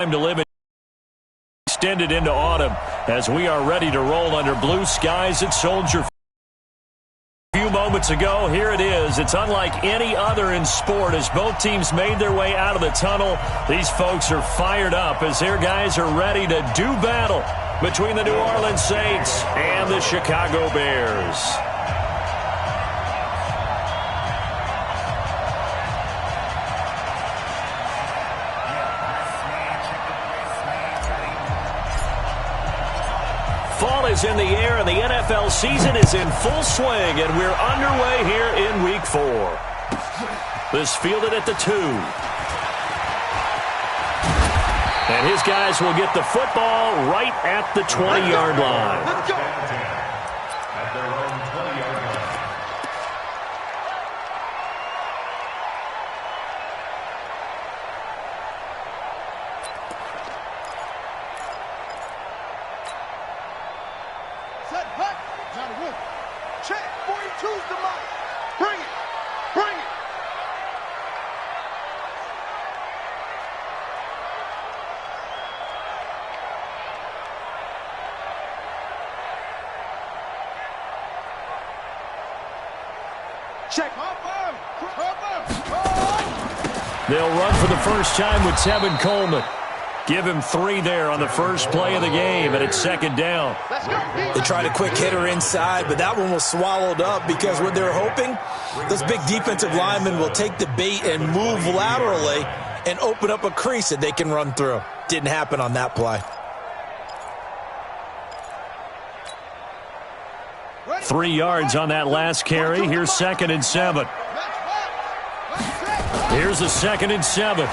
To live extended into autumn as we are ready to roll under blue skies at Soldier. A few moments ago, here it is. It's unlike any other in sport as both teams made their way out of the tunnel. These folks are fired up as their guys are ready to do battle between the New Orleans Saints and the Chicago Bears. Fall is in the air, and the NFL season is in full swing, and we're underway here in Week 4. This fielded at the 2. And his guys will get the football right at the 20-yard line. Let's go. They'll run for the first time with Tevin Coleman. Give him 3 there on the first play of the game, and it's second down. They tried a quick hitter inside, but that one was swallowed up because what they're hoping, those big defensive linemen will take the bait and move laterally and open up a crease that they can run through. Didn't happen on that play. 3 yards on that last carry. Here's 2nd and 7. Here's a 2nd and 7.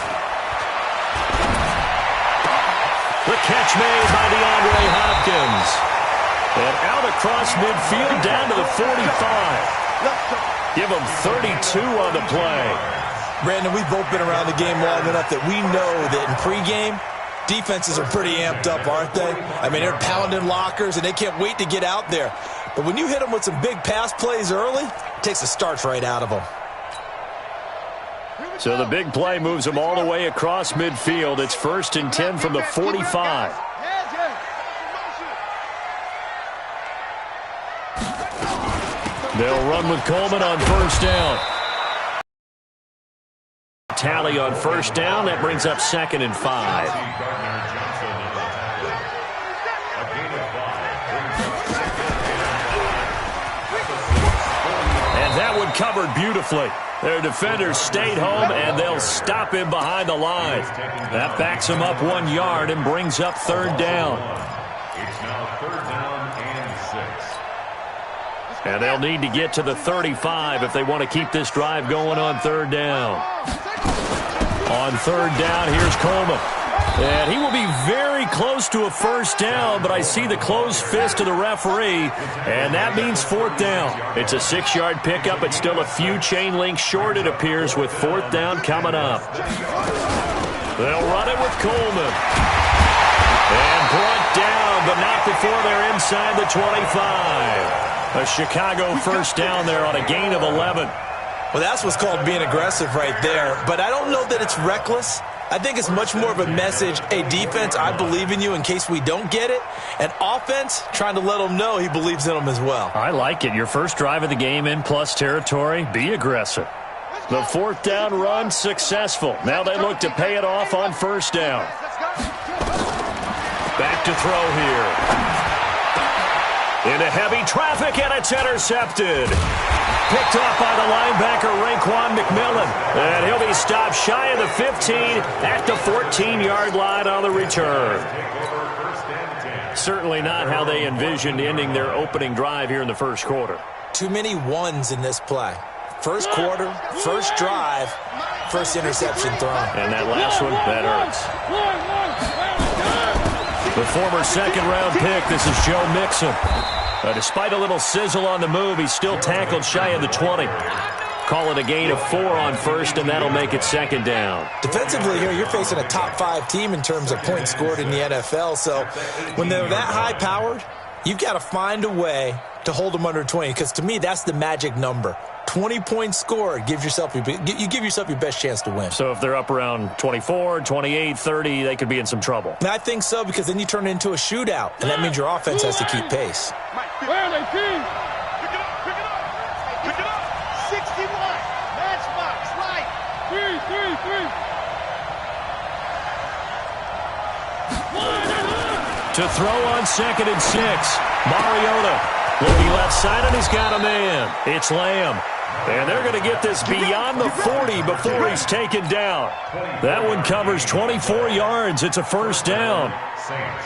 The catch made by DeAndre Hopkins. And out across midfield down to the 45. Give him 32 on the play. Brandon, we've both been around the game long enough that we know that in pregame, defenses are pretty amped up, aren't they? I mean, they're pounding lockers, and they can't wait to get out there. But when you hit them with some big pass plays early, it takes the starch right out of them. So the big play moves them all the way across midfield. It's 1st and 10 from the 45. They'll run with Coleman on first down. Tally on first down. That brings up 2nd and 5. And that one covered beautifully. Their defenders stayed home, and they'll stop him behind the line. That backs him up 1 yard and brings up 3rd down. It's now 3rd down and 6. And they'll need to get to the 35 if they want to keep this drive going on 3rd down. On 3rd down, here's Coleman. And he will be very close to a first down, but I see the closed fist of the referee, and that means 4th down. It's a 6-yard pickup. It's still a few chain links short, it appears, with 4th down coming up. They'll run it with Coleman. And brought down, but not before they're inside the 25. A Chicago first down there on a gain of 11. Well, that's what's called being aggressive right there. But I don't know that it's reckless. I think it's much more of a message. Hey, defense, I believe in you in case we don't get it. And offense, trying to let them know he believes in them as well. I like it. Your first drive of the game in plus territory, be aggressive. The 4th down run successful. Now they look to pay it off on first down. Back to throw here. Into heavy traffic, and it's intercepted. Picked off by the linebacker, Raekwon McMillan. And he'll be stopped shy of the 15 at the 14-yard line on the return. Certainly not how they envisioned ending their opening drive here in the first quarter. Too many ones in this play. First quarter, first drive, first interception thrown. And that last one, that hurts. The former second-round pick, this is Joe Mixon. Despite a little sizzle on the move, he's still tackled shy of the 20. Call it a gain of 4 on first, and that'll make it 2nd down. Defensively here, you're facing a top-5 team in terms of points scored in the NFL. So when they're that high-powered, you've got to find a way to hold them under 20, because to me, that's the magic number. 20-point score, you give yourself your best chance to win. So if they're up around 24, 28, 30, they could be in some trouble. And I think so, because then you turn it into a shootout, and that means your offense has to keep pace. Where are they, team? Pick it up, pick it up. Pick it up. 61. Matchbox, right. Three. To throw on 2nd and 6. Mariota looking left side, and he's got a man. It's Lamb. And they're going to get this beyond the 40 before he's taken down. That one covers 24 yards. It's a first down. Saints.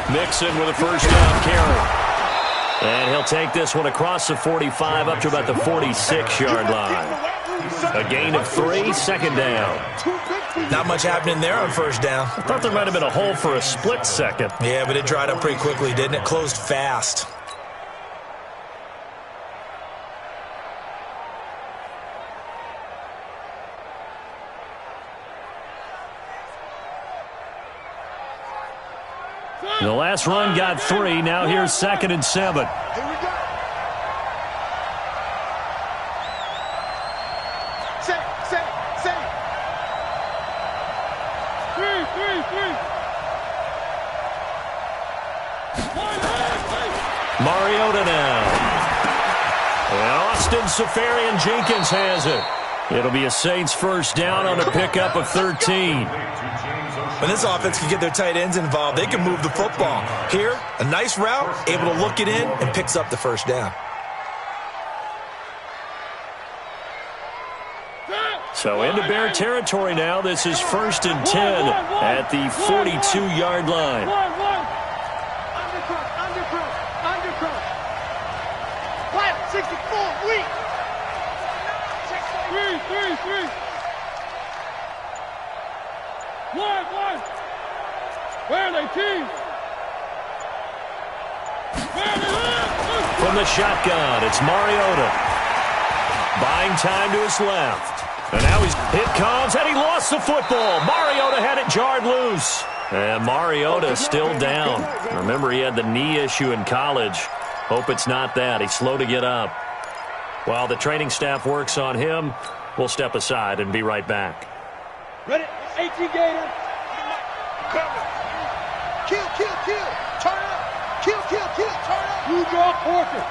Mixon with a first down carry. And he'll take this one across the 45 up to about the 46-yard line. A gain of 3, 2nd down. Not much happening there on first down. I thought there might have been a hole for a split second. Yeah, but it dried up pretty quickly, didn't it? Closed fast. The last run got 3. Now here's 2nd and 7. Here we go. Say. 3. Mariota now. And Austin Safarian-Jenkins has it. It'll be a Saints first down on a pickup of 13. When this offense can get their tight ends involved, they can move the football. Here, a nice route, able to look it in, and picks up the first down. So into Bear territory now. This is 1st and 10 at the 42-yard line. Undercross. Flat, 64, weak. 3. 1. Where are they, team? From the shotgun, it's Mariota. Buying time to his left. And now hit comes, and he lost the football. Mariota had it jarred loose. And Mariota still down. Remember, he had the knee issue in college. Hope it's not that. He's slow to get up. While the training staff works on him, we'll step aside and be right back. Ready? 18 Gator. Cover. Kill. Turn up. Kill. Turn up. You draw Porter.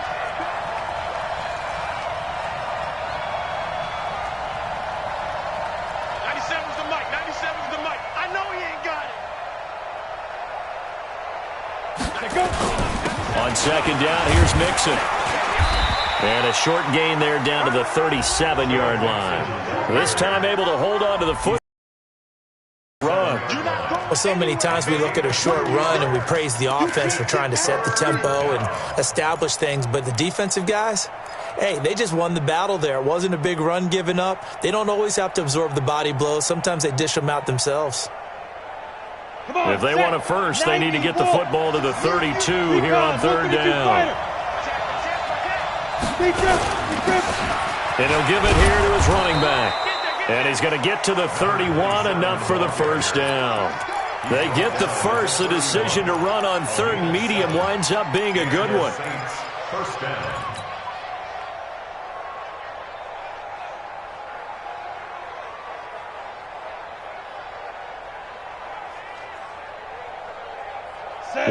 I know he ain't got it. On 2nd down, here's Mixon. And a short gain there down to the 37-yard line. This time able to hold on to the foot. Run. Well, so many times we look at a short run and we praise the offense for trying to set the tempo and establish things, but the defensive guys, hey, they just won the battle there. It wasn't a big run given up. They don't always have to absorb the body blows. Sometimes they dish them out themselves. If they want a first, they need to get the football to the 32 here on 3rd down. And he'll give it here to his running back. And he's going to get to the 31, enough for the first down. They get the first. The decision to run on 3rd and medium winds up being a good one. First down.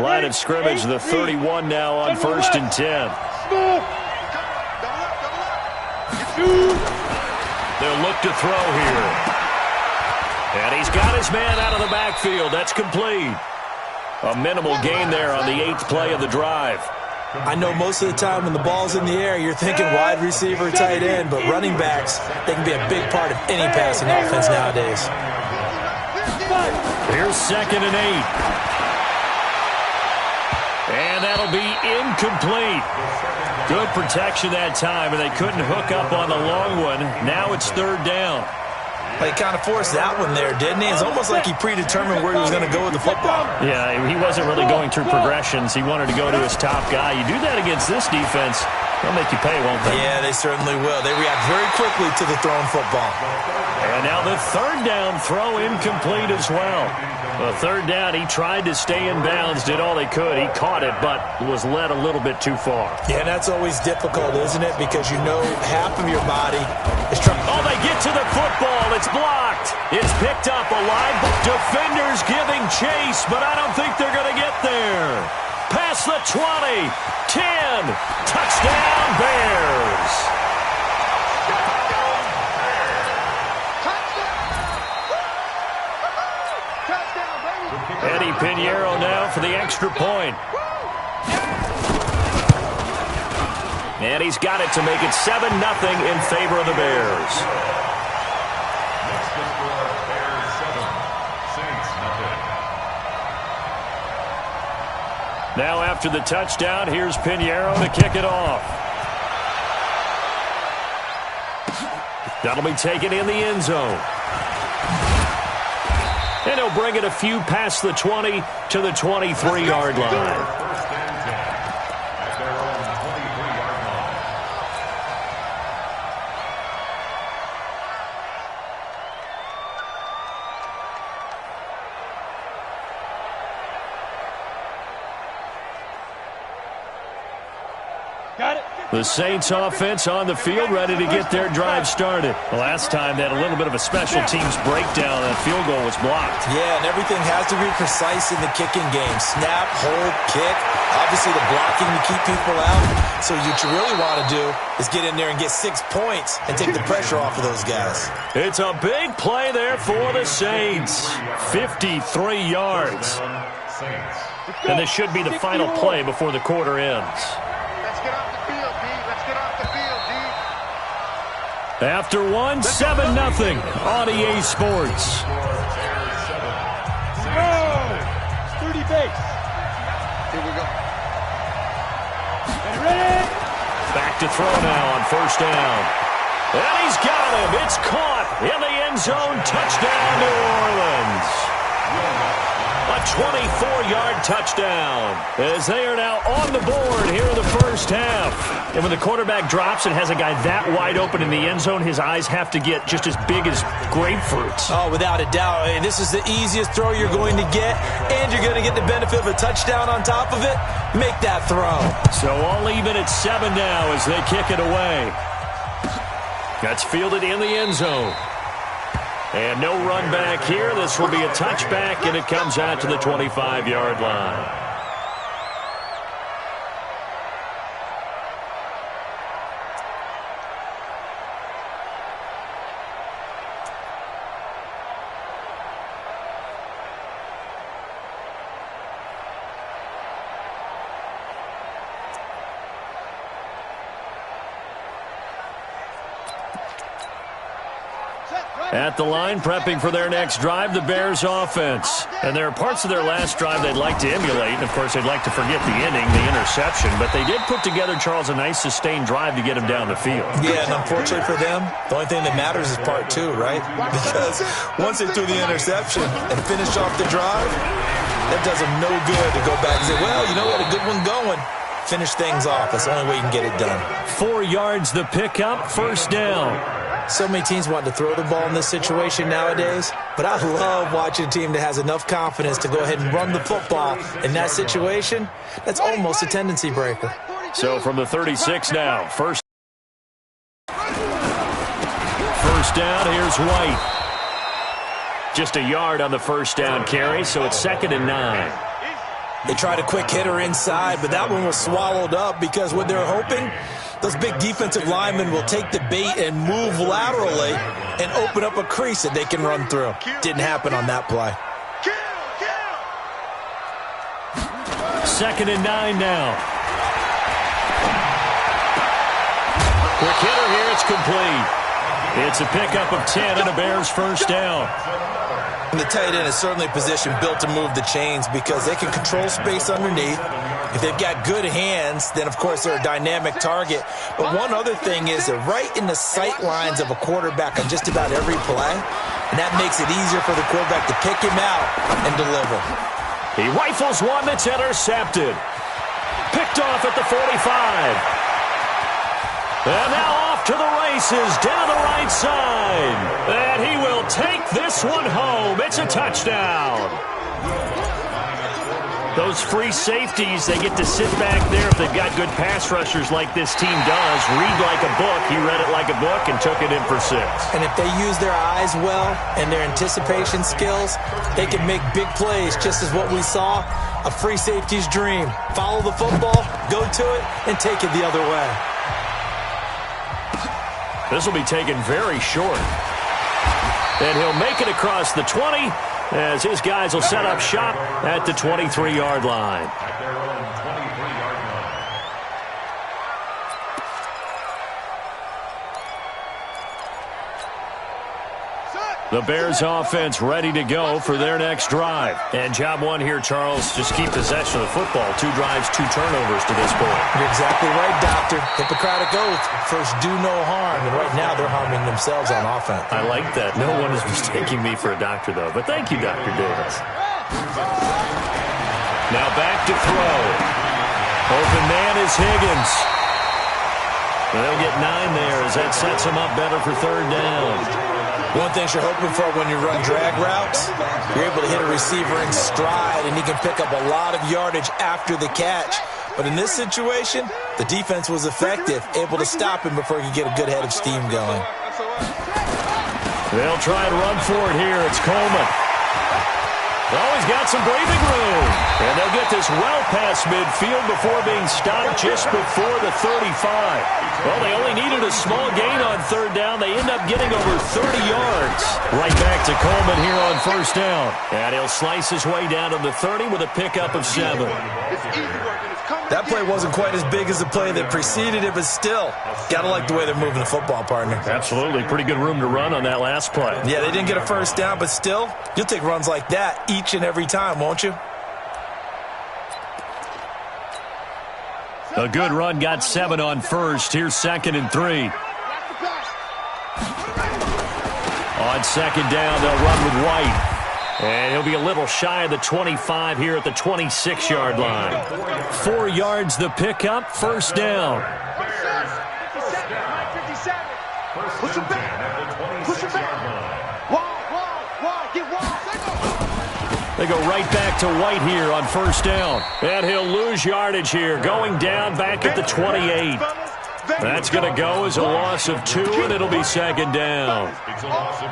Line of scrimmage, the 31 now on 1st and 10. They'll look to throw here. And he's got his man out of the backfield. That's complete. A minimal gain there on the 8th play of the drive. I know most of the time when the ball's in the air, you're thinking wide receiver, tight end, but running backs, they can be a big part of any passing offense nowadays. Here's 2nd and 8. And that'll be incomplete. Good protection that time, and they couldn't hook up on the long one. Now it's 3rd down. Well, he kind of forced that one there, didn't he? It's almost like he predetermined where he was going to go with the football. Yeah, he wasn't really going through progressions. He wanted to go to his top guy. You do that against this defense, they'll make you pay, won't they? Yeah, they certainly will. They react very quickly to the thrown football. And now the third down throw incomplete as well. The third down, he tried to stay in bounds, did all he could. He caught it, but was led a little bit too far. Yeah, and that's always difficult, isn't it? Because you know half of your body is trying. Oh, they get to the football. It's blocked. It's picked up alive. Defenders giving chase, but I don't think they're going to get there. Past the 20, 10, touchdown Bears. Eddie Pinheiro now for the extra point. And he's got it to make it 7-0 in favor of the Bears. Next to score, Bears 7, Saints nothing. Now after the touchdown, here's Pinheiro to kick it off. That'll be taken in the end zone. And he'll bring it a few past the 20 to the 23-yard line. First and 10 at their own 23-yard line. Got it. The Saints offense on the field, ready to get their drive started. The last time they had a little bit of a special teams breakdown. That field goal was blocked. Yeah, and everything has to be precise in the kicking game. Snap, hold, kick. Obviously the blocking to keep people out. So what you really want to do is get in there and get 6 points and take the pressure off of those guys. It's a big play there for the Saints. 53 yards. Saints. And this should be the final play before the quarter ends. Let's get off the field, D. Let's get off the field, D. After one, 7-0 on EA Sports. Sturdy base. Here we go. Ready? Back to throw now on first down. And he's got him. It's caught in the end zone. Touchdown, New Orleans. A 24-yard touchdown as they are now on the board here in the first half. And when the quarterback drops and has a guy that wide open in the end zone, his eyes have to get just as big as grapefruits. Oh, without a doubt. And this is the easiest throw you're going to get, and you're going to get the benefit of a touchdown on top of it. Make that throw. So all even at 7 now as they kick it away. That's fielded in the end zone. And no run back here. This will be a touchback, and it comes out to the 25-yard line. At the line, prepping for their next drive, the Bears offense. And there are parts of their last drive they'd like to emulate. And, of course, they'd like to forget the inning, the interception. But they did put together, Charles, a nice sustained drive to get him down the field. Yeah, and unfortunately for them, the only thing that matters is part 2, right? Because once they threw the interception and finished off the drive, that does them no good to go back and say, well, you know, we had a good one going. Finish things off. That's the only way you can get it done. 4 yards the pickup, first down. So many teams want to throw the ball in this situation nowadays, but I love watching a team that has enough confidence to go ahead and run the football in that situation. That's almost a tendency breaker. So from the 36 now, first down, here's White. Just a yard on the first down carry, so it's 2nd and 9. They tried a quick hitter inside, but that one was swallowed up because what they're hoping, those big defensive linemen will take the bait and move laterally and open up a crease that they can run through. Didn't happen on that play. 2nd and 9 now. Quick hitter here, it's complete. It's a pickup of 10 and a Bears first down. And the tight end is certainly a position built to move the chains because they can control space underneath. If they've got good hands, then, of course, they're a dynamic target. But one other thing is they're right in the sight lines of a quarterback on just about every play, and that makes it easier for the quarterback to pick him out and deliver. He rifles one that's intercepted. Picked off at the 45. And now off to the races down the right side. And he will take this one home. It's a touchdown. Those free safeties, they get to sit back there if they've got good pass rushers like this team does. Read like a book. He read it like a book and took it in for 6. And if they use their eyes well and their anticipation skills, they can make big plays, just as what we saw. A free safety's dream. Follow the football, go to it, and take it the other way. This will be taken very short. And he'll make it across the 20 as his guys will set up shop at the 23-yard line. At their own 23-yard line. The Bears offense ready to go for their next drive. And job one here, Charles, just keep possession of the football. 2 drives, 2 turnovers to this point. You're exactly right, Doctor. Hippocratic oath. First, do no harm. And right now, they're harming themselves on offense. I like that. No one is mistaking me for a doctor, though. But thank you, Dr. Davis. Now back to throw. Open man is Higgins. They'll get 9 there as that sets him up better for 3rd down. One thing you're hoping for when you run drag routes, you're able to hit a receiver in stride, and he can pick up a lot of yardage after the catch. But in this situation, the defense was effective, able to stop him before he could get a good head of steam going. They'll try and run for it here. It's Coleman. Oh, he's got some breathing room. And they'll get this well past midfield before being stopped just before the 35. Well, they only needed a small gain on 3rd down. They end up getting over 30 yards. Right back to Coleman here on 1st down. And he'll slice his way down to the 30 with a pickup of 7. That play wasn't quite as big as the play that preceded it, but still, gotta like the way they're moving the football, partner. Absolutely. Pretty good room to run on that last play. Yeah, they didn't get a 1st down, but still, you'll take runs like that each and every time, won't you? A good run got 7 on 1st. Here's 2nd and 3. On 2nd down, they'll run with White. And he'll be a little shy of the 25 here at the 26-yard line. 4 yards the pickup, 1st down. Push him back. Push him back. Wide, get wide. They go right back to White here on 1st down. And he'll lose yardage here, going down back at the 28. That's going to go as a loss of 2, and it'll be 2nd down.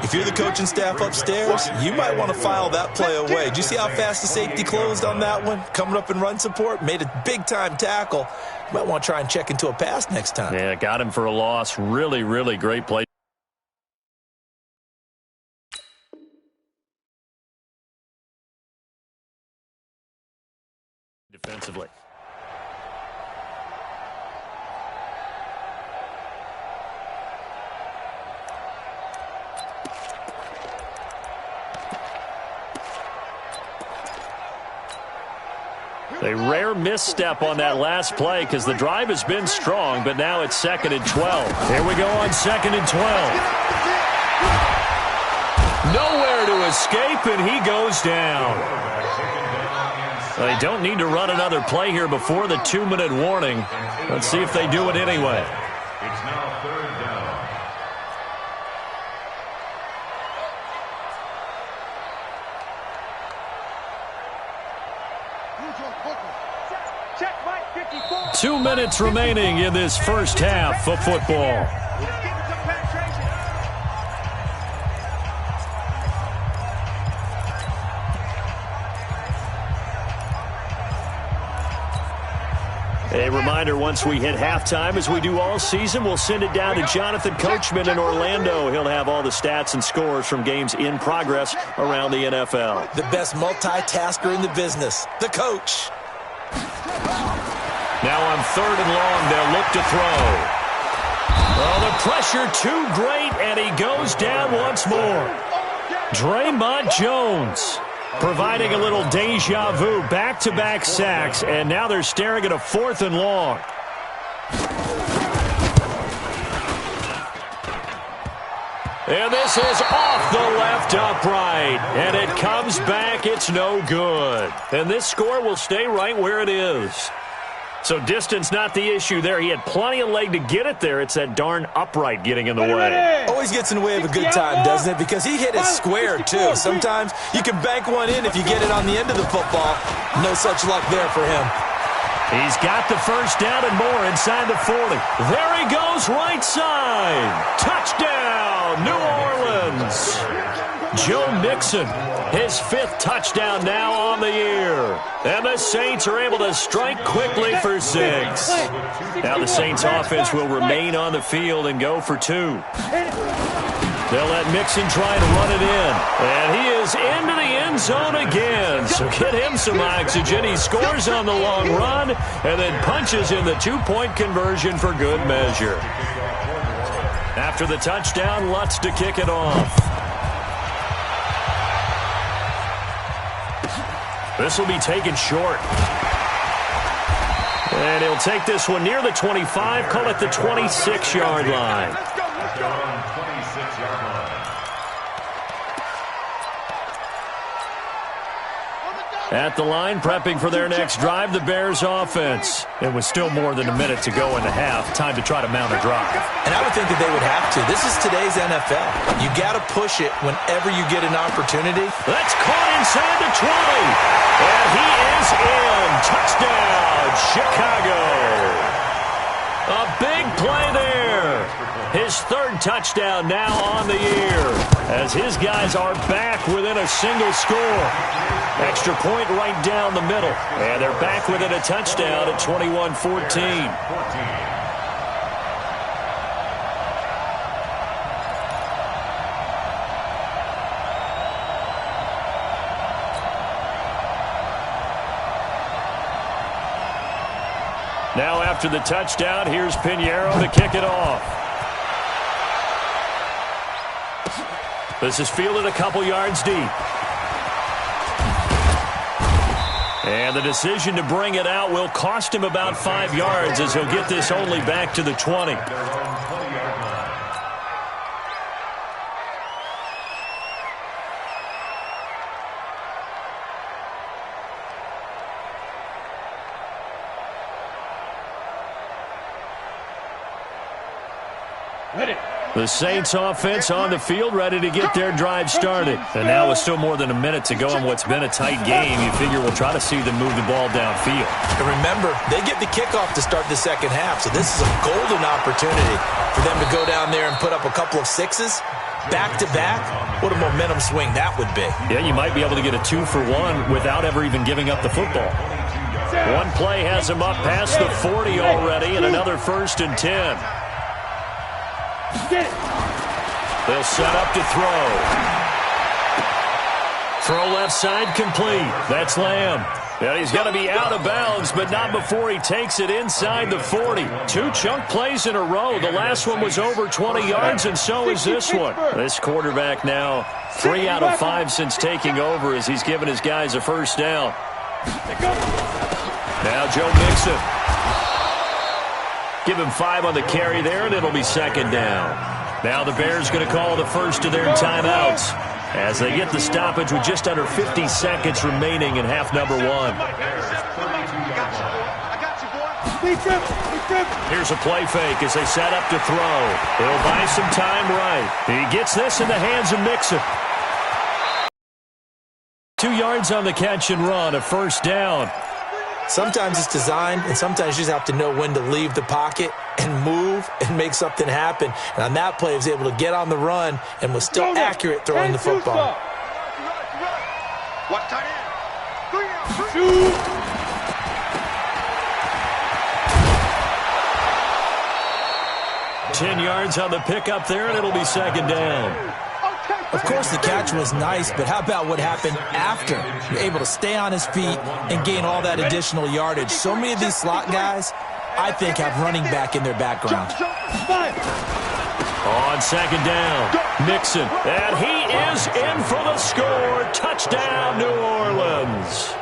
If you're the coaching staff upstairs, you might want to file that play away. Did you see how fast the safety closed on that one? Coming up in run support, made a big-time tackle. You might want to try and check into a pass next time. Yeah, got him for a loss. Really, really great play. Defensively. A rare misstep on that last play because the drive has been strong, but now it's 2nd and 12. Here we go on 2nd and 12. Nowhere to escape, and he goes down. They don't need to run another play here before the 2-minute warning. Let's see if they do it anyway. It's now 3rd down. Check right 54. 2 minutes remaining in this first half of football. A reminder, once we hit halftime, as we do all season, we'll send it down to Jonathan Coachman in Orlando. He'll have all the stats and scores from games in progress around the NFL. The best multitasker in the business, the coach. Now on 3rd and long, they'll look to throw. Oh, the pressure too great, and he goes down once more. Draymond Jones. providing a little deja vu, back-to-back sacks, and now they're staring at a 4th and long. And this is off the left upright, and it comes back. It's no good. And this score will stay right where it is. So distance not the issue there. He had plenty of leg to get it there. It's that darn upright getting in the way. Always gets in the way of a good time, doesn't it? Because he hit it square, too. Sometimes you can bank one in if you get it on the end of the football. No such luck there for him. He's got the first down and more inside the 40. There he goes, right side. Touchdown, New Orleans. Joe Mixon, his 5th touchdown now on the year. And the Saints are able to strike quickly for 6. Now the Saints offense will remain on the field and go for 2. They'll let Mixon try and run it in. And he is into the end zone again. So get him some oxygen. He scores on the long run and then punches in the 2-point conversion for good measure. After the touchdown, Lutz to kick it off. This will be taken short. And he'll take this one near the 25, call it the 26-yard line. At the line, prepping for their next drive, the Bears offense. It was still more than a minute to go in the half. Time to try to mount a drive. And I would think that they would have to. This is today's NFL. You got to push it whenever you get an opportunity. That's caught inside the 20. And he is in. Touchdown, Chicago. A big play there. His 3rd touchdown now on the year as his guys are back within a single score. Extra point right down the middle. And they're back within a touchdown at 21-14. Now after the touchdown, here's Pinheiro to kick it off. This is fielded a couple yards deep. And the decision to bring it out will cost him about 5 yards as he'll get this only back to the 20. The Saints offense on the field ready to get their drive started. And now with still more than a minute to go in what's been a tight game, you figure we'll try to see them move the ball downfield. And remember, they get the kickoff to start the second half, so this is a golden opportunity for them to go down there and put up a couple of 6s back-to-back. What a momentum swing that would be. Yeah, you might be able to get a 2-for-1 without ever even giving up the football. One play has him up past the 40 already, and another 1st and 10. They'll set up to throw. Throw left side complete. That's Lamb. And he's going to be out of bounds, but not before he takes it inside the 40. 2 chunk plays in a row. The last one was over 20 yards, and so is this one. This quarterback now 3 out of 5 since taking over as he's given his guys a first down. Now Joe Mixon. Give him 5 on the carry there, and it'll be 2nd down. Now the Bears going to call the first of their timeouts as they get the stoppage with just under 50 seconds remaining in half number 1. Here's a play fake as they set up to throw. They'll buy some time right. He gets this in the hands of Mixon. 2 yards on the catch and run, a first down. Sometimes it's designed, and sometimes you just have to know when to leave the pocket and move and make something happen. And on that play, he was able to get on the run and was still accurate throwing the football. 10 yards on the pickup there, and it'll be 2nd down. Of course, the catch was nice, but how about what happened after? You're able to stay on his feet and gain all that additional yardage. So many of these slot guys, I think, have running back in their background. On second down, Mixon. And he is in for the score. Touchdown, New Orleans.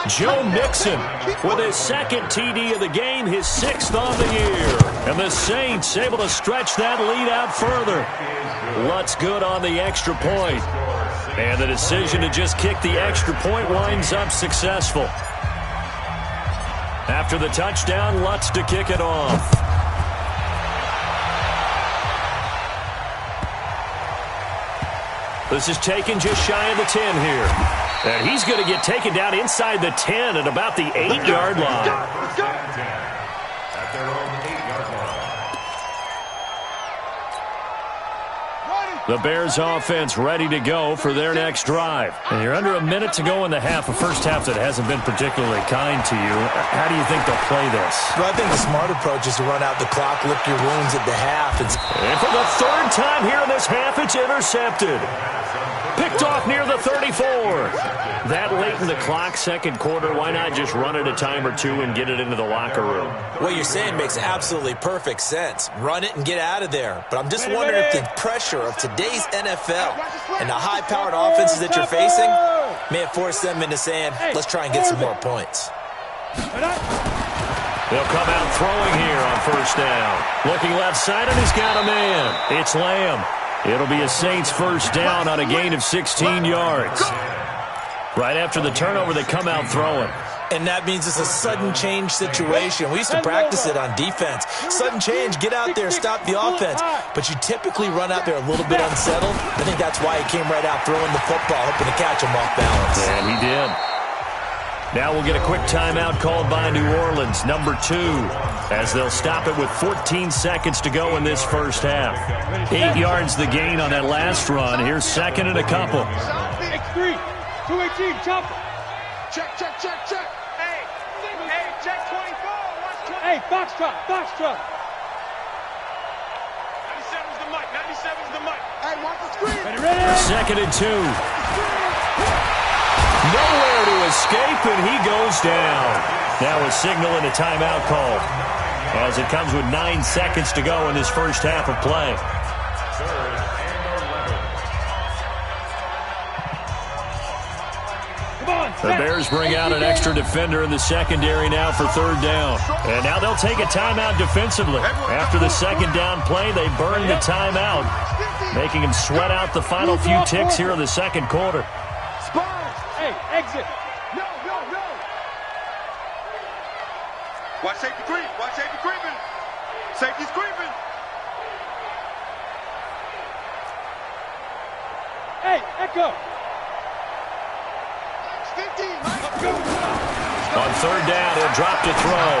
Joe Mixon with his second TD of the game, his 6th on the year. And the Saints able to stretch that lead out further. Lutz good on the extra point. And the decision to just kick the extra point winds up successful. After the touchdown, Lutz to kick it off. This is taken just shy of the 10 here. And he's going to get taken down inside the 10 at about the 8-yard line. At their own 8-yard line. The Bears offense ready to go for their next drive. And you're under a minute to go in the half, a first half that hasn't been particularly kind to you. How do you think they'll play this? Well, I think the smart approach is to run out the clock, lick your wounds at the half. And for the 3rd time here in this half, it's intercepted. Picked off near the 34. That late in the clock, second quarter, why not just run it a time or two and get it into the locker room? What you're saying makes absolutely perfect sense. Run it and get out of there. But I'm just wondering if the pressure of today's NFL and the high-powered offenses that you're facing may have forced them into saying, let's try and get some more points. They'll come out throwing here on first down. Looking left side, and he's got a man. It's Lamb. It'll be a Saints first down on a gain of 16 yards. Right after the turnover, they come out throwing. And that means it's a sudden change situation. We used to practice it on defense. Sudden change, get out there, stop the offense. But you typically run out there a little bit unsettled. I think that's why he came right out throwing the football, hoping to catch him off balance. And he did. Now we'll get a quick timeout called by New Orleans, number 2, as they'll stop it with 14 seconds to go in this first half. 8 yards the gain on that last run. Here's second and a couple. X3, 218, chopper. Check, check, check, check. Hey, check 24. Watch 20. Hey, box truck. 97's the mic. 97's the mic. Hey, watch the screen. Ready. Second and 2. Nowhere to escape, and he goes down. Now a signal and a timeout call as it comes with 9 seconds to go in this first half of play. The Bears bring out an extra defender in the secondary now for third down. And now they'll take a timeout defensively. After the second down play, they burn the timeout, making him sweat out the final few ticks here in the second quarter. Hey, exit. No. Watch safety creep. Watch safety creeping. Safety's creeping. Hey, echo. 15. On third down, he'll drop to throw.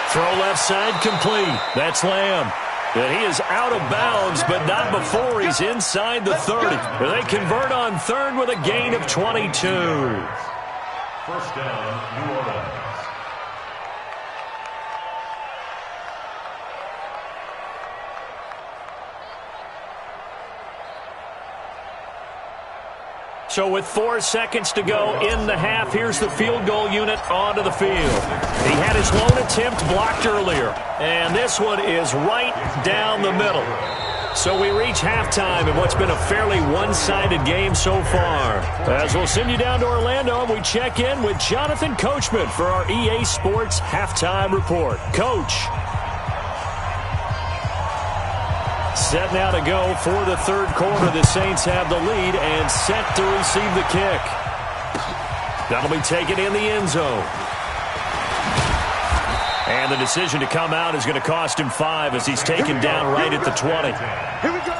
Throw left side complete. That's Lamb. And he is out of bounds, but not before he's inside the 30. They convert on third with a gain of 22. First down, New Orleans. So with 4 seconds to go in the half, here's the field goal unit onto the field. He had his lone attempt blocked earlier, and this one is right down the middle. So we reach halftime in what's been a fairly one-sided game so far. As we'll send you down to Orlando, and we check in with Jonathan Coachman for our EA Sports Halftime Report. Coach. Set now to go for the third quarter. The Saints have the lead and set to receive the kick. That'll be taken in the end zone. And the decision to come out is going to cost him 5 as he's taken down right at the 20. Here we go.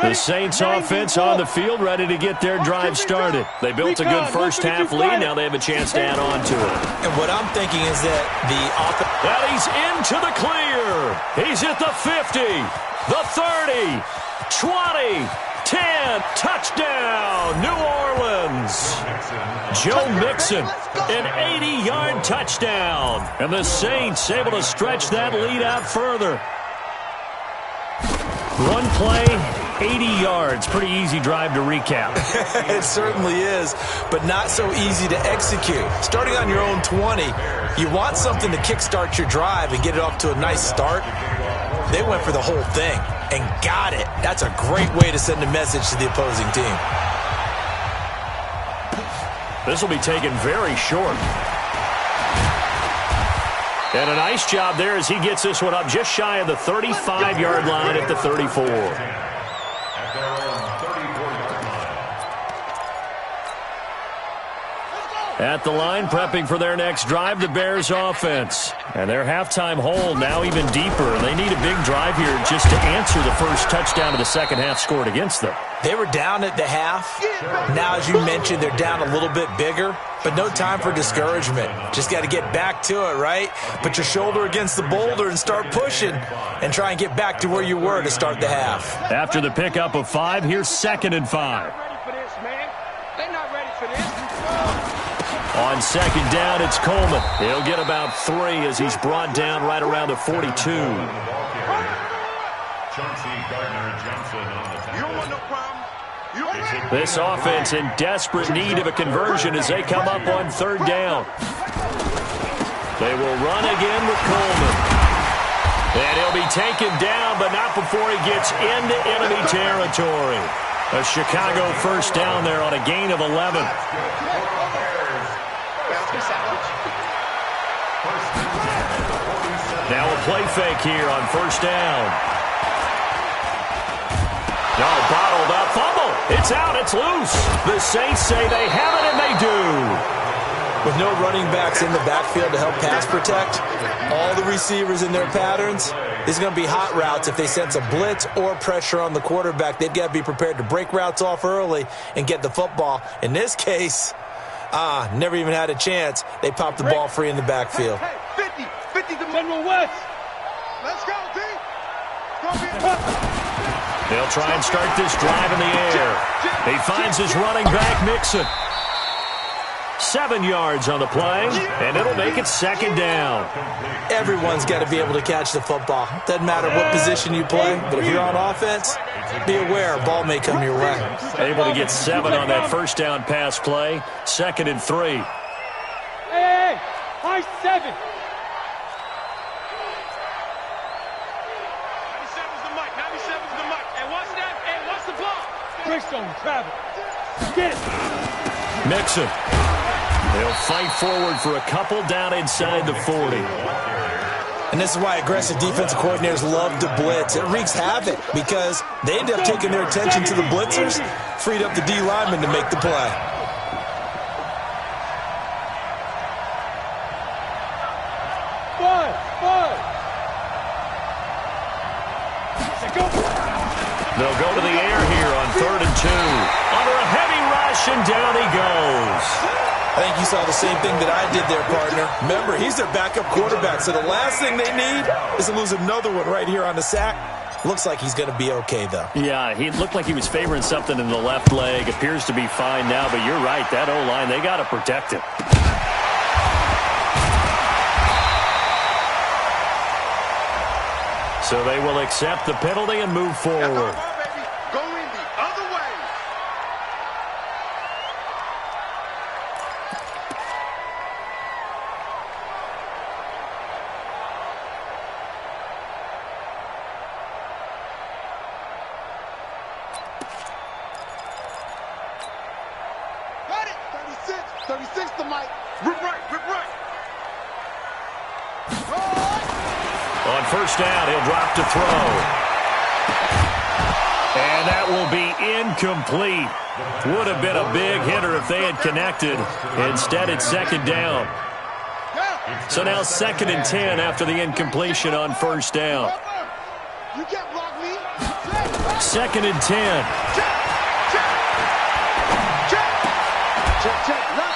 The Saints offense on the field, ready to get their drive started. They built a good first half lead. Now they have a chance to add on to it. And what I'm thinking is that the offense... And he's into the clear. He's at the 50, the 30, 20, 10. Touchdown, New Orleans. Joe Mixon, an 80-yard touchdown. And the Saints able to stretch that lead out further. One play 80 yards. Pretty easy drive to recap. It certainly is, but not so easy to execute. Starting on your own 20, you want something to kickstart your drive and get it off to a nice start. They went for the whole thing and got it. That's a great way to send a message to the opposing team. This will be taken very short. And a nice job there as he gets this one up just shy of the 35-yard line at the 34. At the line, prepping for their next drive, the Bears offense. And their halftime hold now even deeper. They need a big drive here just to answer the first touchdown of the second half scored against them. They were down at the half. Now, as you mentioned, they're down a little bit bigger, but no time for discouragement. Just got to get back to it, right? Put your shoulder against the boulder and start pushing and try and get back to where you were to start the half. After the pickup of 5, here's 2nd and 5. On second down, it's Coleman. He'll get about 3 as he's brought down right around the 42. This offense in desperate need of a conversion as they come up on 3rd down. They will run again with Coleman. And he'll be taken down, but not before he gets into enemy territory. A Chicago first down there on a gain of 11. Now a play fake here on 1st down. No, bottled up. Fumble. It's out. It's loose. The Saints say they have it, and they do. With no running backs in the backfield to help pass protect, all the receivers in their patterns, there's going to be hot routes if they sense a blitz or pressure on the quarterback. They've got to be prepared to break routes off early and get the football. In this case, never even had a chance. They popped the ball free in the backfield. 50 to General West. Let's go, D. They'll try and start this drive in the air. He finds his running back, Mixon. 7 yards on the play, and it'll make it 2nd down. Everyone's got to be able to catch the football. Doesn't matter what position you play, but if you're on offense, be aware a ball may come your way. Able to get 7 on that 1st down pass play. 2nd and 3. Hey, high 7. 97's the mic. 97's the mic. And what's that? And what's the ball? Great zone, travel. Get it. Mixon. They'll fight forward for a couple down inside the 40. And this is why aggressive defensive coordinators love to blitz. It wreaks havoc because they end up taking their attention to the blitzers, freed up the D lineman to make the play. They'll go to the air here on 3rd and 2. Under a heavy rush, and down he goes. I think you saw the same thing that I did there, partner. Remember, he's their backup quarterback, so the last thing they need is to lose another one right here on the sack. Looks like he's going to be okay, though. Yeah, he looked like he was favoring something in the left leg. Appears to be fine now, but you're right. That O-line, they got to protect him. So they will accept the penalty and move forward. On 1st down, he'll drop to throw. And that will be incomplete. Would have been a big hitter if they had connected. Instead, it's 2nd down. So now 2nd and 10 after the incompletion on 1st down. 2nd and 10.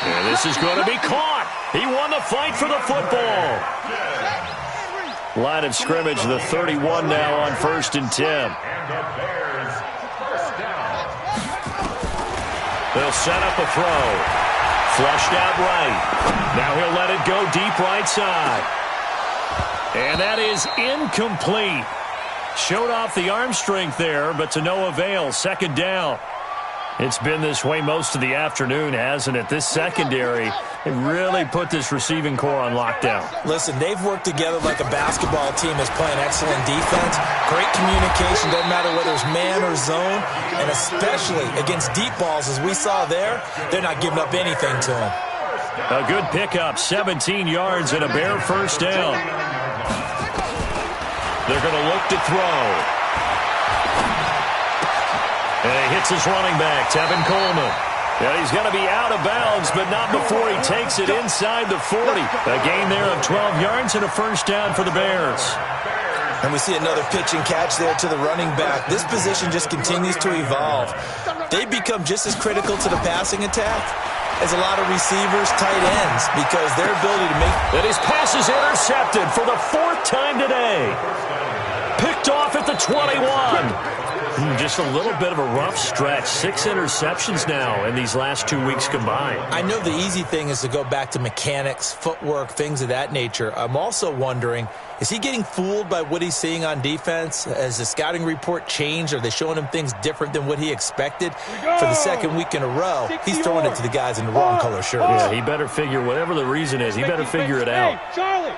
And this is going to be caught. He won the fight for the football. Line of scrimmage, the 31 now on 1st and 10. They'll set up a throw. Flushed out right. Now he'll let it go deep right side. And that is incomplete. Showed off the arm strength there, but to no avail. Second down. It's been this way most of the afternoon, hasn't it? This secondary, it really put this receiving core on lockdown. Listen, they've worked together like a basketball team is playing excellent defense. Great communication, doesn't matter whether it's man or zone. And especially against deep balls, as we saw there, they're not giving up anything to them. A good pickup, 17 yards and a Bear first down. They're going to look to throw. And he hits his running back, Tevin Coleman. Yeah, he's going to be out of bounds, but not before he takes it inside the 40. A gain there of 12 yards and a first down for the Bears. And we see another pitch and catch there to the running back. This position just continues to evolve. They become just as critical to the passing attack as a lot of receivers, tight ends, because their ability to make... And his pass is intercepted for the 4th time today. Picked off at the 21. Just a little bit of a rough stretch. 6 interceptions now in these last 2 weeks combined. I know the easy thing is to go back to mechanics, footwork, things of that nature. I'm also wondering, is he getting fooled by what he's seeing on defense? Has the scouting report changed? Are they showing him things different than what he expected? For the second week in a row, he's throwing it to the guys in the wrong color shirts. Yeah, he better figure, whatever the reason is, he better figure it out. Hey, Charlie!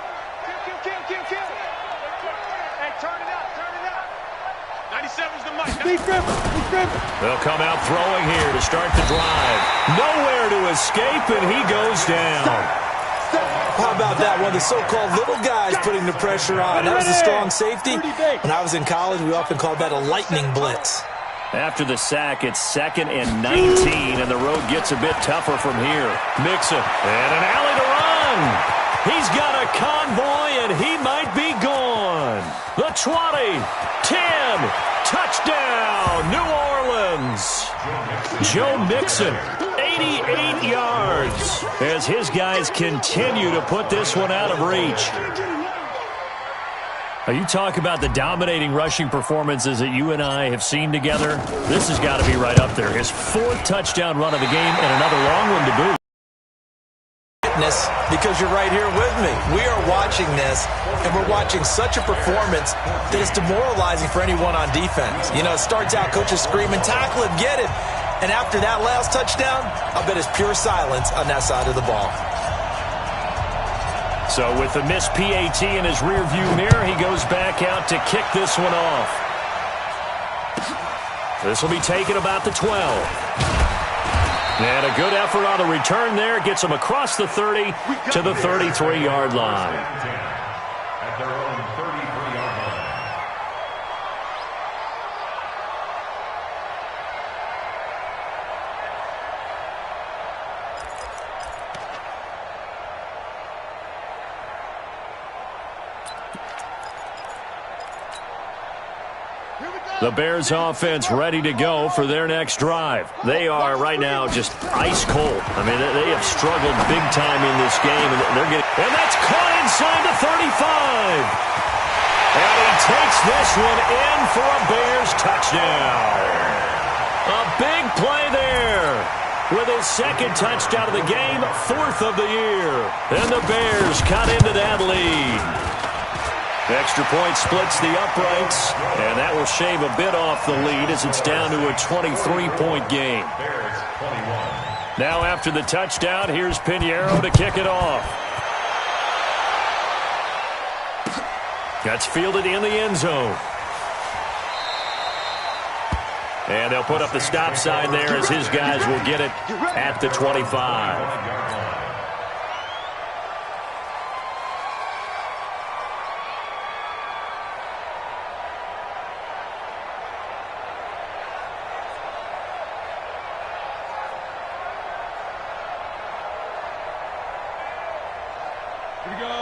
Kill. Hey, turn it up. 97's the mic. He's driven. They'll come out throwing here to start the drive. Nowhere to escape, and he goes down. How about that? One of the so-called little guys putting the pressure on. That was a strong safety. When I was in college, we often called that a lightning blitz. After the sack, it's 2nd and 19, and the road gets a bit tougher from here. Mixon, and an alley to run. He's got a convoy, and he might be gone. The 20, 10, touchdown, New Orleans. Joe Mixon, 88 yards, as his guys continue to put this one out of reach. Now, you talk about the dominating rushing performances that you and I have seen together. This has got to be right up there. His 4th touchdown run of the game and another long one to boot. Because you're right here with me. We are watching this, and we're watching such a performance that it's demoralizing for anyone on defense. You know, it starts out coaches screaming, tackle him, get him. And after that last touchdown, I'll bet it's pure silence on that side of the ball. So with the missed PAT in his rearview mirror, he goes back out to kick this one off. This will be taken about the 12. And a good effort on the return there. Gets him across the 30 to the 33-yard line. At their own 33-yard line. The Bears offense ready to go for their next drive. They are right now just ice cold. I mean, they have struggled big time in this game, and that's caught inside the 35. And he takes this one in for a Bears touchdown. A big play there with his 2nd touchdown of the game, 4th of the year. And the Bears cut into that lead. Extra point splits the uprights, and that will shave a bit off the lead as it's down to a 23-point game. Now after the touchdown, here's Pinheiro to kick it off. That's fielded in the end zone. And they'll put up the stop sign there as his guys will get it at the 25.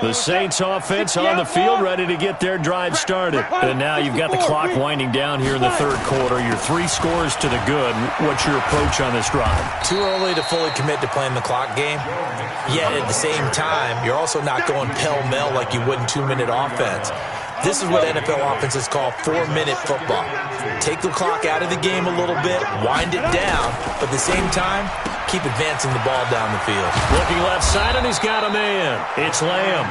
The Saints offense on the field ready to get their drive started. And now you've got the clock winding down here in the 3rd quarter. Your 3 scores to the good. What's your approach on this drive? Too early to fully commit to playing the clock game. Yet at the same time, you're also not going pell-mell like you would in 2-minute offense. This is what NFL offenses call 4-minute football. Take the clock out of the game a little bit, wind it down, but at the same time, keep advancing the ball down the field. Looking left side, and he's got a man. It's Lamb.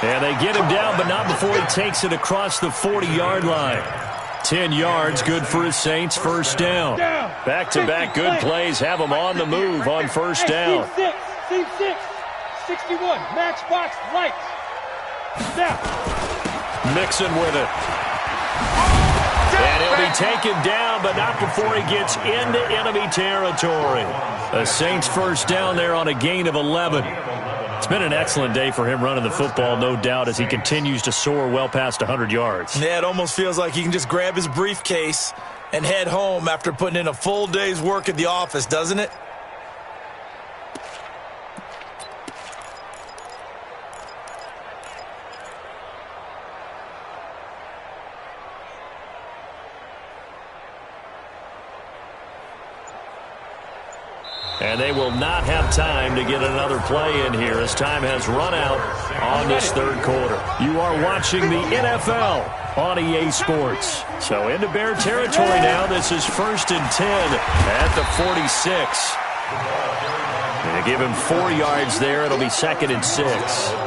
And they get him down, but not before he takes it across the 40-yard line. 10 yards, good for his Saints, first down. Back-to-back good plays have him on the move on first down. Team 6, 61, matchbox lights. Snap. Mixon with it. And he'll be taken down, but not before he gets into enemy territory. The Saints first down there on a gain of 11. It's been an excellent day for him running the football, no doubt, as he continues to soar well past 100 yards. Yeah, it almost feels like he can just grab his briefcase and head home after putting in a full day's work at the office, doesn't it? And they will not have time to get another play in here as time has run out on this third quarter. You are watching the NFL on EA Sports. So into Bear territory now. This is 1st and 10 at the 46. And give him 4 yards there. It'll be 2nd and 6.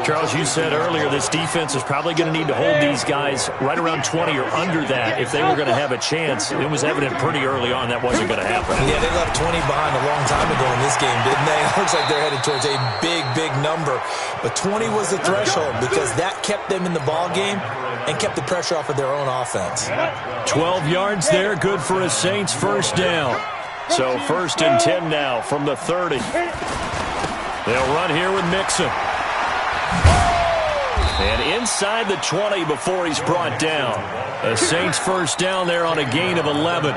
Charles, you said earlier this defense is probably going to need to hold these guys right around 20 or under that if they were going to have a chance. It was evident pretty early on that wasn't going to happen. Yeah, they left 20 behind a long time ago in this game, didn't they? It looks like they're headed towards a big, big number. But 20 was the threshold because that kept them in the ball game and kept the pressure off of their own offense. 12 yards there, good for a Saints first down. So 1st and 10 now from the 30. They'll run here with Mixon. And inside the 20 before he's brought down. The Saints first down there on a gain of 11.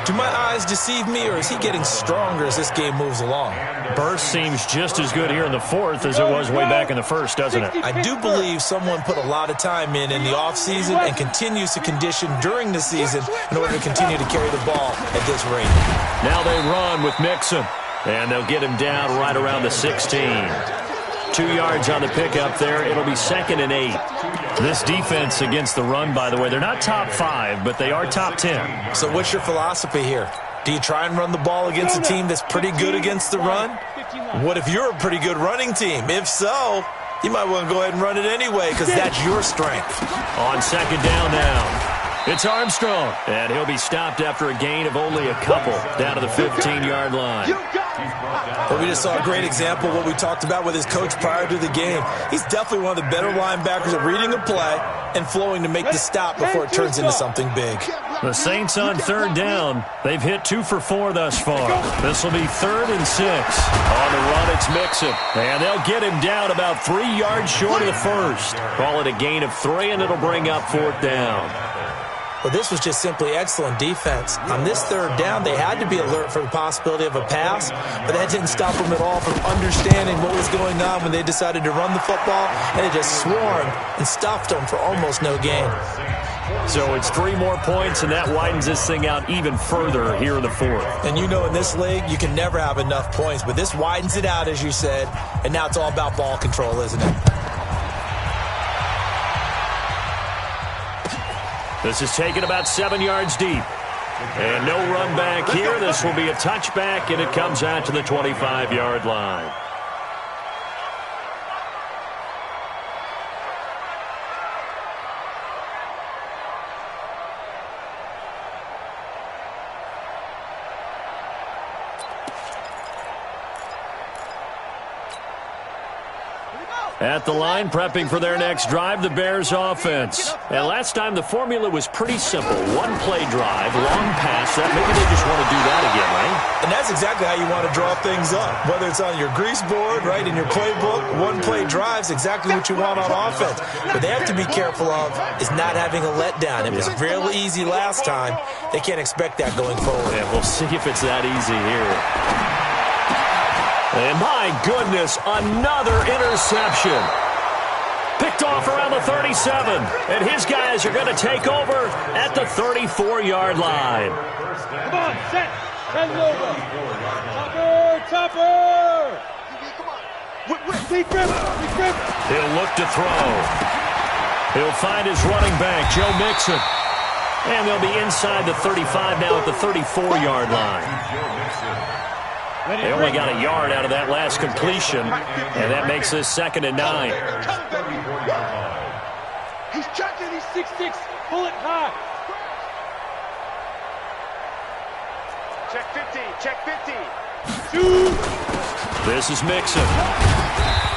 Do my eyes deceive me, or is he getting stronger as this game moves along? Burst seems just as good here in the 4th as it was way back in the 1st, doesn't it? I do believe someone put a lot of time in the offseason and continues to condition during the season in order to continue to carry the ball at this rate. Now they run with Mixon, and they'll get him down right around the 16. 2 yards on the pickup there. It'll be 2nd and 8. This defense against the run, by the way, they're not top 5, but they are top 10. So what's your philosophy here? Do you try and run the ball against a team that's pretty good against the run? What if you're a pretty good running team? If so, you might want to go ahead and run it anyway because that's your strength. On 2nd down now. It's Armstrong, and he'll be stopped after a gain of only a couple down to the 15-yard line. Well, we just saw a great example of what we talked about with his coach prior to the game. He's definitely one of the better linebackers at reading a play and flowing to make the stop before it turns into something big. The Saints on 3rd down. They've hit 2 for 4 thus far. This will be 3rd and 6. On the run, it's Mixon. And they'll get him down about 3 yards short of the 1st. Call it a gain of 3, and it'll bring up 4th down. Well, this was just simply excellent defense. On this 3rd down, they had to be alert for the possibility of a pass, but that didn't stop them at all from understanding what was going on when they decided to run the football, and they just swarmed and stuffed them for almost no gain. So it's 3 more points, and that widens this thing out even further here in the 4th. And you know in this league, you can never have enough points, but this widens it out, as you said, and now it's all about ball control, isn't it? This is taken about 7 yards deep. And no run back here. This will be a touchback, and it comes out to the 25-yard line. At the line, prepping for their next drive, the Bears offense. And last time, the formula was pretty simple. 1-play drive, long pass. Maybe they just want to do that again, right? And that's exactly how you want to draw things up. Whether it's on your grease board, right, in your playbook, 1-play drive's exactly what you want on offense. What they have to be careful of is not having a letdown. It was real easy last time. They can't expect that going forward. Yeah, we'll see if it's that easy here. And my goodness, another interception. Picked off around the 37. And his guys are going to take over at the 34-yard line. Come on, set. Send it over. Topper. Deep grip. He'll look to throw. He'll find his running back, Joe Mixon. And they'll be inside the 35 now at the 34-yard line. They only got a yard out of that last completion, and that makes this 2nd and 9. He's checking. He's 6'6". Pull it high. Check 50. Check 50. Shoot. This is Mixon.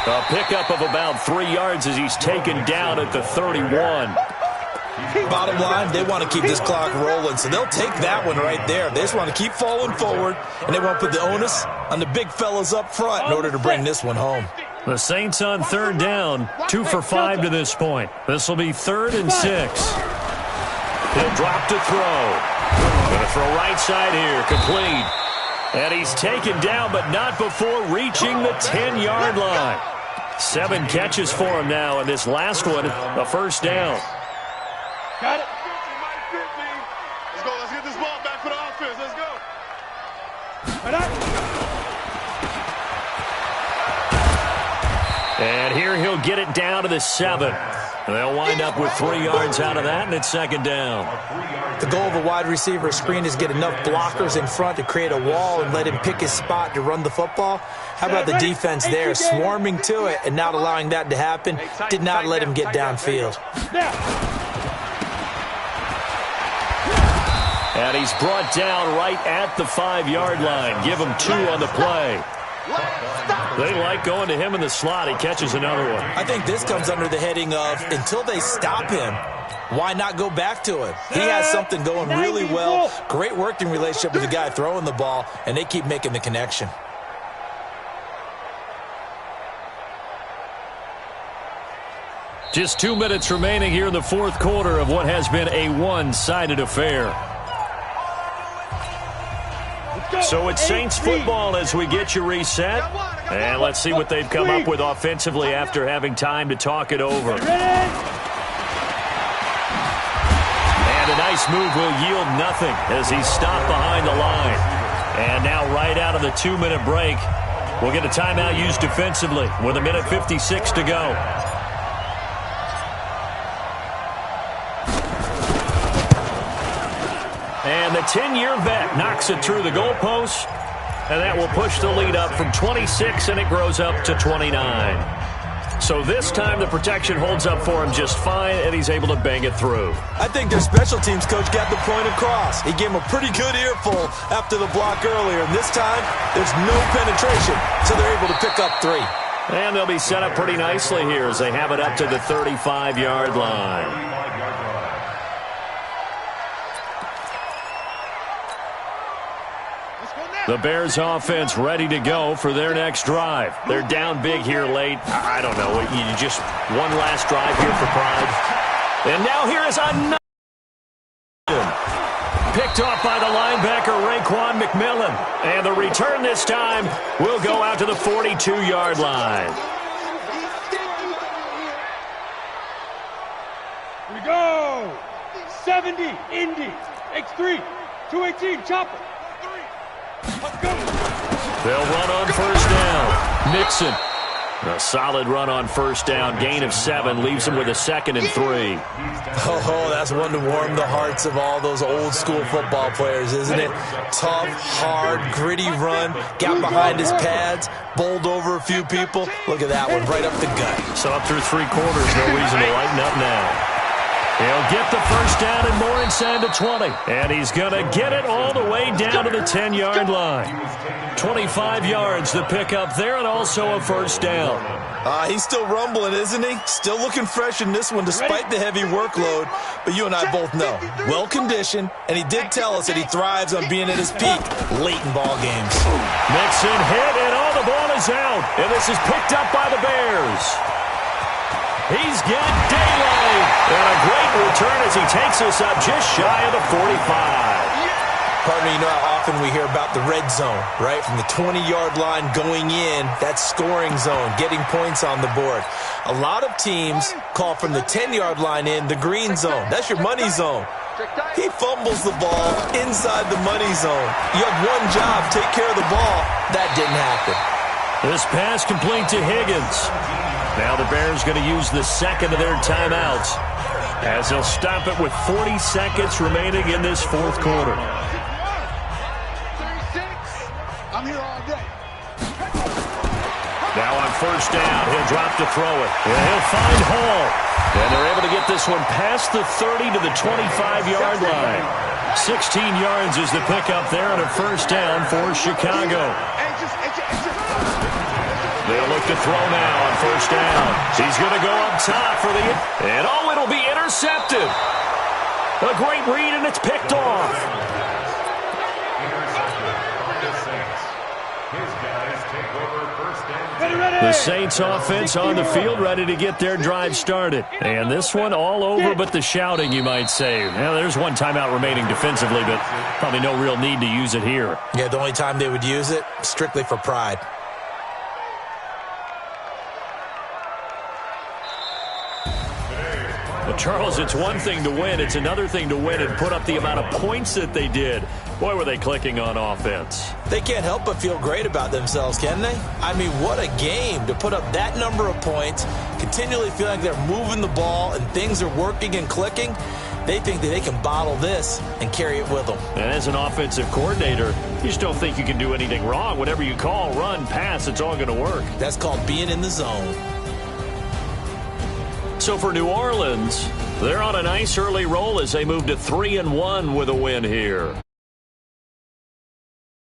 A pickup of about 3 yards as he's taken down at the 31. Bottom line, they want to keep this clock rolling, so they'll take that one right there. They just want to keep falling forward, and they want to put the onus on the big fellas up front in order to bring this one home. The Saints on 3rd down, 2 for 5 to this point. This will be 3rd and 6. He'll drop to throw. Going to throw right side here, complete. And he's taken down, but not before reaching the 10-yard line. 7 catches for him now, and this last one, a first down. Got it. Let's go. Let's get this ball back for the offense. Let's go. And here he'll get it down to the 7. They'll wind up with 3 yards out of that, and it's 2nd down. The goal of a wide receiver screen is get enough blockers in front to create a wall and let him pick his spot to run the football. How about the defense there, swarming to it and not allowing that to happen? Did not let him get downfield. And he's brought down right at the 5-yard line. Give him 2 on the play. They like going to him in the slot. He catches another one. I think this comes under the heading of, until they stop him, why not go back to him? He has something going really well. Great working relationship with the guy throwing the ball, and they keep making the connection. Just 2 minutes remaining here in the 4th quarter of what has been a one-sided affair. So it's Saints football as we get you reset. And let's see what they've come up with offensively after having time to talk it over. And a nice move will yield nothing as he's stopped behind the line. And now right out of the 2-minute break, we'll get a timeout used defensively with 1:56 to go. And the 10-year vet knocks it through the goalpost, and that will push the lead up from 26, and it grows up to 29. So this time the protection holds up for him just fine, and he's able to bang it through. I think their special teams coach got the point across. He gave him a pretty good earful after the block earlier, and this time there's no penetration, so they're able to pick up 3. And they'll be set up pretty nicely here as they have it up to the 35-yard line. The Bears offense ready to go for their next drive. They're down big here late. I don't know. You just one last drive here for pride. And now here is another. Picked off by the linebacker, Raekwon McMillan. And the return this time will go out to the 42-yard line. Here we go. 70, Indy. X3. 218, chopper. They'll run on first down. Mixon. A solid run on first down. Gain of 7 leaves him with a 2nd and 3. Oh, that's one to warm the hearts of all those old school football players, isn't it? Tough, hard, gritty run. Got behind his pads. Bowled over a few people. Look at that one, right up the gut. So up through 3 quarters, no reason to lighten up now. He'll get the first down and more inside the 20. And he's going to get it all the way down to the 10-yard line. 25 yards the pickup there, and also a first down. He's still rumbling, isn't he? Still looking fresh in this one despite the heavy workload. But you and I both know, well-conditioned, and he did tell us that he thrives on being at his peak late in ball games. Mixon hit, and all the ball is out. And this is picked up by the Bears. He's got daylight. And a great return as he takes us up just shy of the 45. Partner, you know how often we hear about the red zone, right? From the 20-yard line going in, that scoring zone, getting points on the board. A lot of teams call from the 10-yard line in the green zone. That's your money zone. He fumbles the ball inside the money zone. You have one job, take care of the ball. That didn't happen. This pass complete to Higgins. Now the Bears going to use the second of their timeouts as they'll stop it with 40 seconds remaining in this 4th quarter. I'm here all day. first down. He'll drop to throw it. And he'll find Hall. And they're able to get this one past the 30 to the 25-yard line. 16 yards is the pickup there on a first down for Chicago. They'll look to throw now on first down. He's going to go up top for the... And it'll be intercepted. A great read, and it's picked off. The Saints offense on the field, ready to get their drive started. And this one all over but the shouting, you might say. Now, there's one timeout remaining defensively, but probably no real need to use it here. Yeah, the only time they would use it, strictly for pride. Well, Charles, it's one thing to win. It's another thing to win and put up the amount of points that they did. Boy, were they clicking on offense. They can't help but feel great about themselves, can they? I mean, what a game to put up that number of points, continually feeling like they're moving the ball and things are working and clicking. They think that they can bottle this and carry it with them. And as an offensive coordinator, you just don't think you can do anything wrong. Whatever you call, run, pass, it's all going to work. That's called being in the zone. So for New Orleans, they're on a nice early roll as they move to 3-1 with a win here.